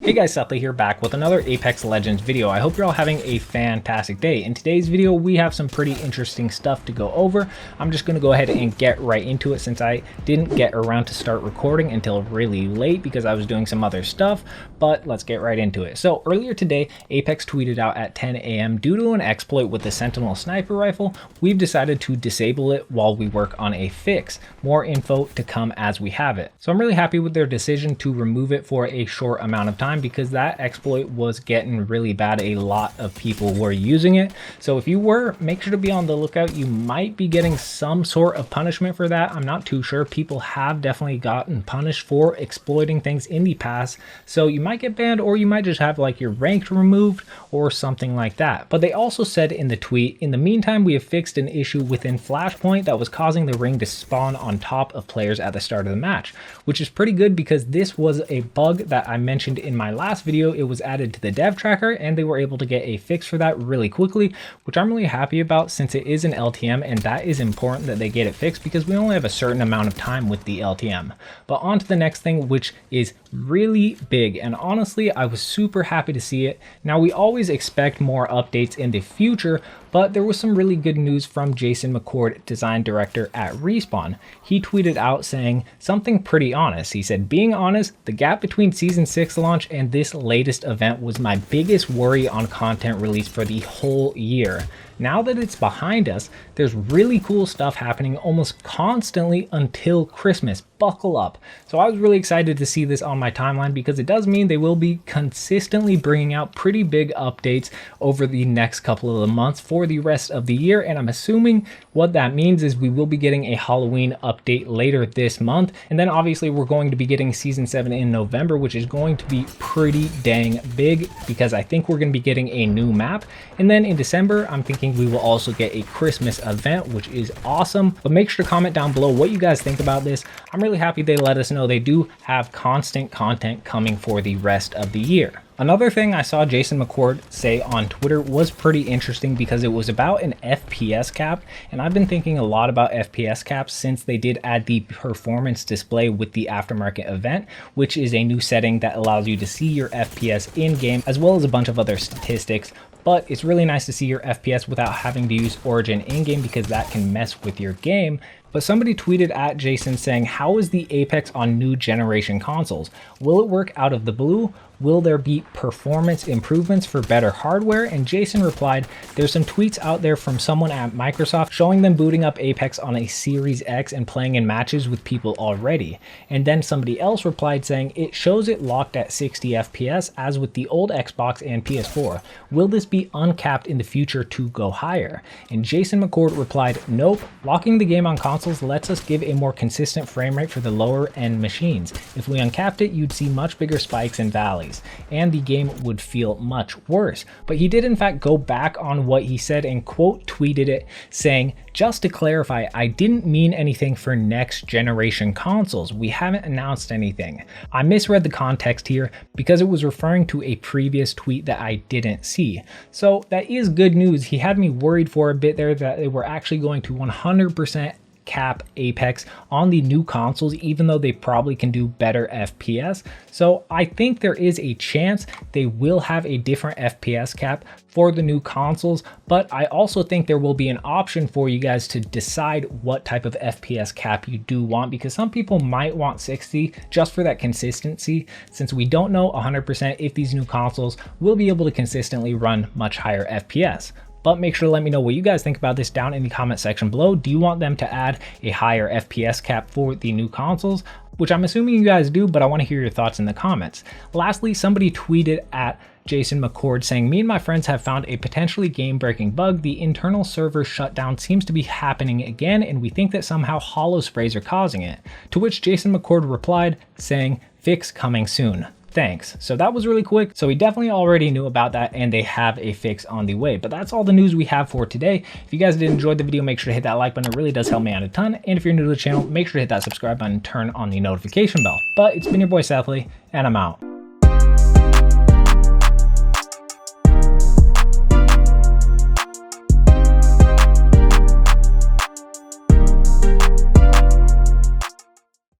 Hey guys, Seth here back with another Apex Legends video. I hope you're all having a fantastic day. In today's video, we have some pretty interesting stuff to go over. I'm just going to go ahead and get right into it since I didn't get around to start recording until really late because I was doing some other stuff, but let's get right into it. So earlier today, Apex tweeted out at 10 a.m. due to an exploit with the Sentinel sniper rifle, we've decided to disable it while we work on a fix. More info to come as we have it. So I'm really happy with their decision to remove it for a short amount of time, because that exploit was getting really bad. A lot of people were using it. So if you were, make sure to be on the lookout. You might be getting some sort of punishment for that. I'm not too sure. People have definitely gotten punished for exploiting things in the past. So you might get banned, or you might just have like your rank removed or something like that. But they also said in the tweet, in the meantime, we have fixed an issue within Flashpoint that was causing the ring to spawn on top of players at the start of the match, which is pretty good because this was a bug that I mentioned in my last video. It was added to the dev tracker and they were able to get a fix for that really quickly, which I'm really happy about since it is an LTM, and that is important that they get it fixed because we only have a certain amount of time with the LTM. But on to the next thing, which is really big, and honestly I was super happy to see it. Now we always expect more updates in the future, but there was some really good news from Jason McCord, design director at Respawn. He tweeted out saying something pretty honest. He said, "Being honest, the gap between season 6 launch and this latest event was my biggest worry on content release for the whole year. Now that it's behind us, there's really cool stuff happening almost constantly until Christmas. Buckle up." So I was really excited to see this on my timeline because it does mean they will be consistently bringing out pretty big updates over the next couple of months for the rest of the year. And I'm assuming what that means is we will be getting a Halloween update later this month. And then obviously we're going to be getting season 7 in November, which is going to be pretty dang big because I think we're going to be getting a new map. And then in December, I'm thinking we will also get a Christmas event, which is awesome. But make sure to comment down below what you guys think about this. I'm really happy they let us know they do have constant content coming for the rest of the year. Another thing I saw Jason McCord say on Twitter was pretty interesting because it was about an FPS cap, and I've been thinking a lot about FPS caps since they did add the performance display with the aftermarket event, which is a new setting that allows you to see your FPS in-game as well as a bunch of other statistics. But it's really nice to see your FPS without having to use Origin in-game because that can mess with your game. But somebody tweeted at Jason saying, "How is the Apex on new generation consoles? Will it work out of the blue? Will there be performance improvements for better hardware?" And Jason replied, "There's some tweets out there from someone at Microsoft showing them booting up Apex on a Series X and playing in matches with people already." And then somebody else replied saying, "It shows it locked at 60 FPS as with the old Xbox and PS4. Will this be uncapped in the future to go higher?" And Jason McCord replied, "Nope, locking the game on consoles lets us give a more consistent frame rate for the lower end machines. If we uncapped it, you'd see much bigger spikes and valleys, and the game would feel much worse." But he did in fact go back on what he said and quote tweeted it saying, "Just to clarify, I didn't mean anything for next generation consoles. We haven't announced anything." I misread the context here because it was referring to a previous tweet that I didn't see. So that is good news. He had me worried for a bit there that they were actually going to 100% cap Apex on the new consoles, even though they probably can do better FPS. So I think there is a chance they will have a different FPS cap for the new consoles, but I also think there will be an option for you guys to decide what type of FPS cap you do want, because some people might want 60 just for that consistency, since we don't know 100% if these new consoles will be able to consistently run much higher FPS. But make sure to let me know what you guys think about this down in the comment section below. Do you want them to add a higher FPS cap for the new consoles? Which I'm assuming you guys do, but I want to hear your thoughts in the comments. Lastly, somebody tweeted at Jason McCord saying, "Me and my friends have found a potentially game-breaking bug. The internal server shutdown seems to be happening again, and we think that somehow hollow sprays are causing it." To which Jason McCord replied saying, "Fix coming soon. Thanks." So that was really quick. So we definitely already knew about that and they have a fix on the way. But that's all the news we have for today. If you guys did enjoy the video, make sure to hit that like button. It really does help me out a ton. And if you're new to the channel, make sure to hit that subscribe button and turn on the notification bell. But it's been your boy Seth, and I'm out.